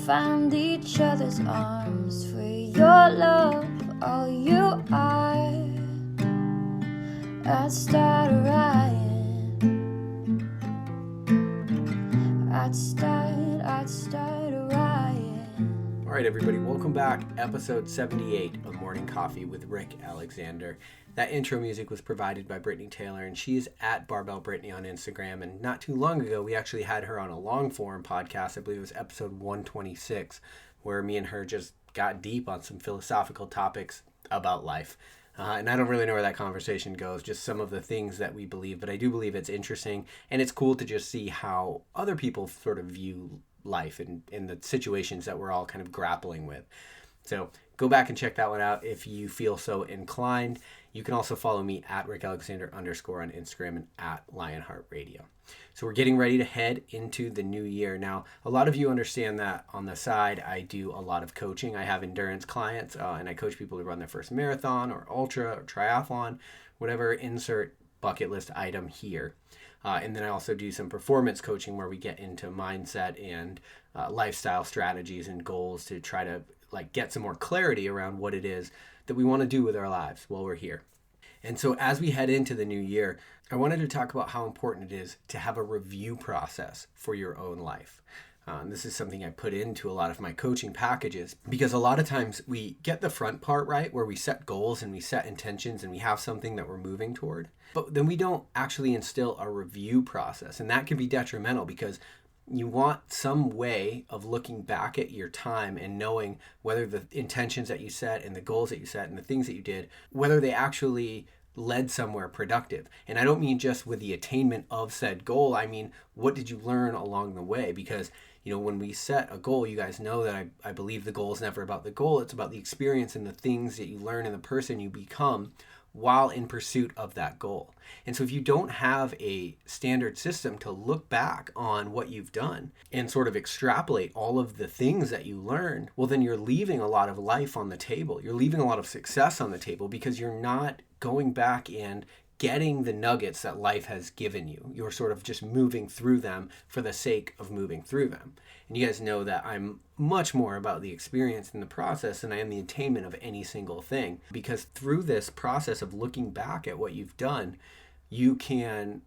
find each other's arms, for your love, all you are. I'd start a riot. I'd start a riot. All right, everybody, welcome back. Episode 78 of Morning Coffee with Rick Alexander. That intro music was provided by Brittany Taylor, and she's at Barbell Brittany on Instagram. And not too long ago, we actually had her on a long-form podcast. I believe it was episode 126, where me and her just got deep on some philosophical topics about life. And I don't really know where that conversation goes, just some of the things that we believe, but I do believe it's interesting, and it's cool to just see how other people sort of view life and in the situations that we're all kind of grappling with. So go back and check that one out if you feel so inclined. You can also follow me at Rick Alexander _ on Instagram and at Lionheart Radio. So we're getting ready to head into the new year. Now, a lot of you understand that on the side, I do a lot of coaching. I have endurance clients and I coach people to run their first marathon or ultra or triathlon, whatever, insert bucket list item here. And then I also do some performance coaching where we get into mindset and lifestyle strategies and goals to try to get some more clarity around what it is that we want to do with our lives while we're here. And so as we head into the new year, I wanted to talk about how important it is to have a review process for your own life. This is something I put into a lot of my coaching packages because a lot of times we get the front part right where we set goals and we set intentions and we have something that we're moving toward, but then we don't actually instill a review process. And that can be detrimental because you want some way of looking back at your time and knowing whether the intentions that you set and the goals that you set and the things that you did, whether they actually led somewhere productive. And I don't mean just with the attainment of said goal. I mean, what did you learn along the way? Because, when we set a goal, you guys know that I believe the goal is never about the goal. It's about the experience and the things that you learn and the person you become while in pursuit of that goal. And so if you don't have a standard system to look back on what you've done and sort of extrapolate all of the things that you learned, well, then you're leaving a lot of life on the table. You're leaving a lot of success on the table because you're not going back and getting the nuggets that life has given you. You're sort of just moving through them for the sake of moving through them. And you guys know that I'm much more about the experience and the process than I am the attainment of any single thing. Because through this process of looking back at what you've done, you can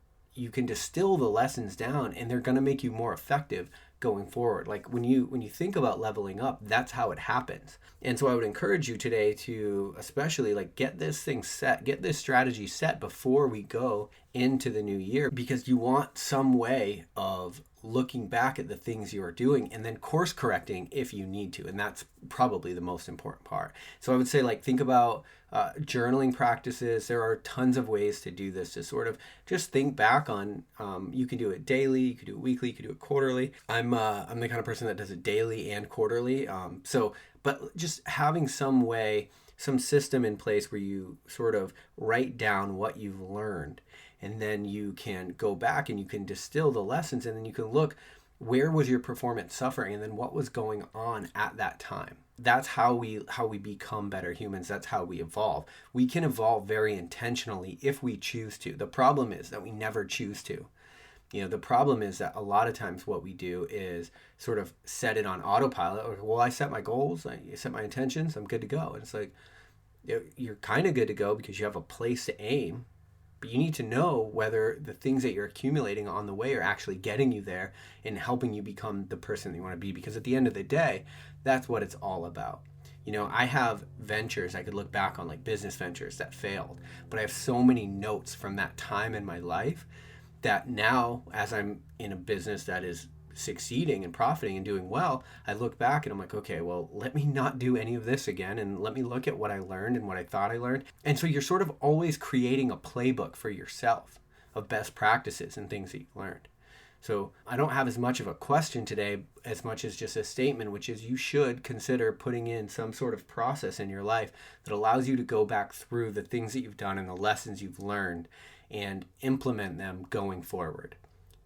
distill the lessons down and they're going to make you more effective going forward. Like when you think about leveling up, that's how it happens. And so I would encourage you today to especially get this thing set, get this strategy set before we go into the new year, because you want some way of looking back at the things you are doing and then course correcting if you need to. And that's probably the most important part. So I would say think about journaling practices. There are tons of ways to do this, to sort of just think back on, you can do it daily, you can do it weekly, you can do it quarterly. I'm the kind of person that does it daily and quarterly. But just having some way, some system in place where you sort of write down what you've learned, and then you can go back and you can distill the lessons, and then you can look, where was your performance suffering, and then what was going on at that time. That's how we become better humans. That's how we evolve. We can evolve very intentionally if we choose to. The problem is that we never choose to. The problem is that a lot of times what we do is sort of set it on autopilot. Or, well, I set my goals, I set my intentions, I'm good to go. And it's you're kind of good to go because you have a place to aim, but you need to know whether the things that you're accumulating on the way are actually getting you there and helping you become the person that you want to be. Because at the end of the day, that's what it's all about. I have ventures I could look back on, like business ventures that failed, but I have so many notes from that time in my life that now, as I'm in a business that is succeeding and profiting and doing well, I look back and I'm like, okay, well, let me not do any of this again, and let me look at what I learned and what I thought I learned. And so you're sort of always creating a playbook for yourself of best practices and things that you've learned. So I don't have as much of a question today as much as just a statement, which is you should consider putting in some sort of process in your life that allows you to go back through the things that you've done and the lessons you've learned and implement them going forward.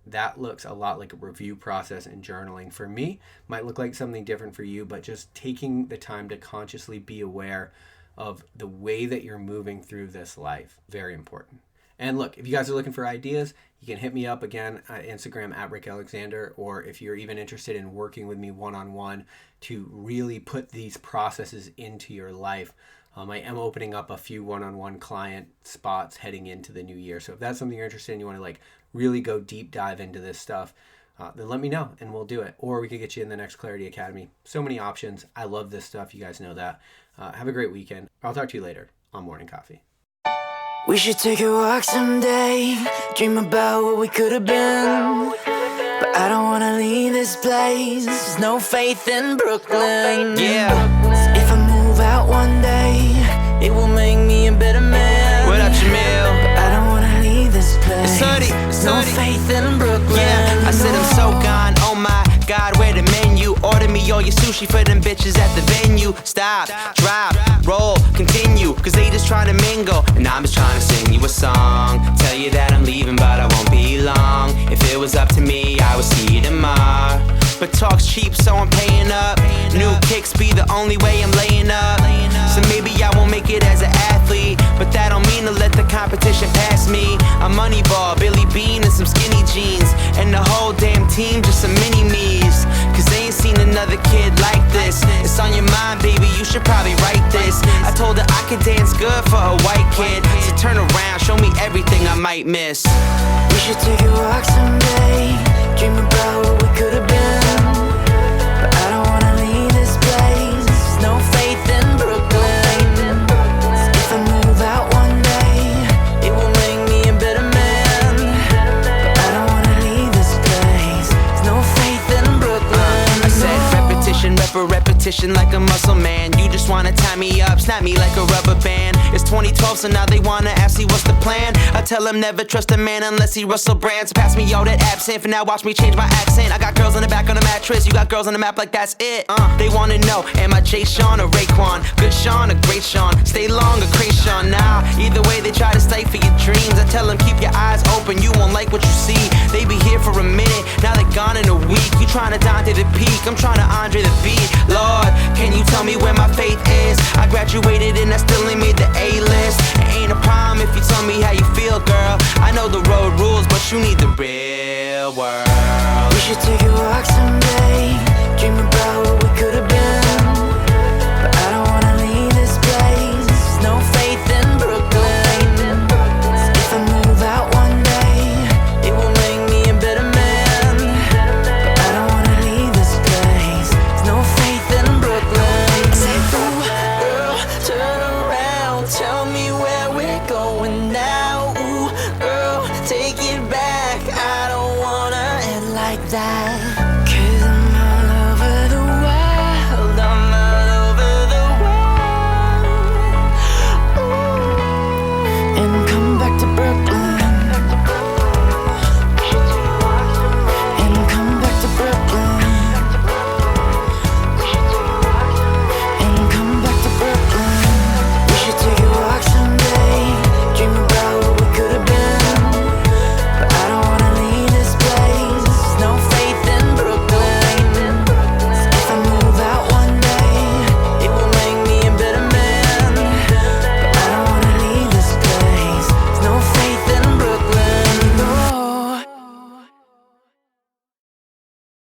That looks a lot like a review process and journaling. For me, might look like something different for you, but just taking the time to consciously be aware of the way that you're moving through this life, very important. And look, if you guys are looking for ideas, you can hit me up again at Instagram at Rick Alexander, or if you're even interested in working with me one-on-one to really put these processes into your life, I am opening up a few one-on-one client spots heading into the new year. So if that's something you're interested in, you want to like really go deep dive into this stuff, then let me know and we'll do it. Or we could get you in the next Clarity Academy. So many options. I love this stuff. You guys know that. Have a great weekend. I'll talk to you later on Morning Coffee. We should take a walk someday, dream about what we could have been. But I don't wanna leave this place, there's no faith in Brooklyn. Yeah. If I move out one day, it will make me a better man. What up, Jamil? But I don't wanna leave this place, It's Hoodie, there's no faith in Brooklyn. Yeah, I said I'm so gone, oh my God, where the menu? Order me all your sushi for them bitches at the venue. Stop, drop, roll, continue, cause they just try to mingle, and I'm just trying to sing you a song. Tell you that I'm leaving, but I won't be long. If it was up to me, I would see you tomorrow. But talk's cheap, so I'm paying up. New kicks be the only way I'm laying up. So maybe I won't make it as an athlete, but that don't mean to let the competition pass me. I'm Moneyball, Billy Bean, and some skinny jeans, and the whole damn team just some mini-me's. Cause they ain't seen another kid like this. It's on your mind, baby, you should probably write this. I told her I could dance good for a white kid, so turn around, show me everything I might miss. We should take a walk someday, dream about what we could have been. But I don't wanna leave this place, there's no faith in Brooklyn. If I move out one day, it will make me a better man. But I don't wanna leave this place, there's no faith in Brooklyn. I said repetition, repetition like a muscle man. You just wanna tie me up, snap me like a rubber band. It's 2012, so now they wanna ask me what's the plan. I tell them never trust a man unless he Russell Brand. So pass me all that absinthe, for now watch me change my accent. I got girls on the back on the mattress, you got girls on the map like that's it. They wanna know, am I Jay Sean or Raekwon? Good Sean or great Sean? Stay long or Krayshawn? Nah, either way they try to stifle your dreams. I tell them keep your eyes open, you won't like what you see. They be here for a minute, now they gone in a week. You tryna Dante the Peak, I'm tryna Andre the beat. Lord, can you tell me where my faith is? I graduated and I still ain't made the A-list. It ain't a problem if you tell me how you feel, girl. I know the road rules, but you need the real world. We should take a walk someday, dream about what we could have been. But I don't wanna leave this place, there's no faith in Brooklyn. If I move out one day, it will make me a better man. But I don't wanna leave this place, there's no faith in Brooklyn. I say, ooh, girl, turn around, tell me where we're going now. Ooh, girl, take it back, I don't wanna end like that.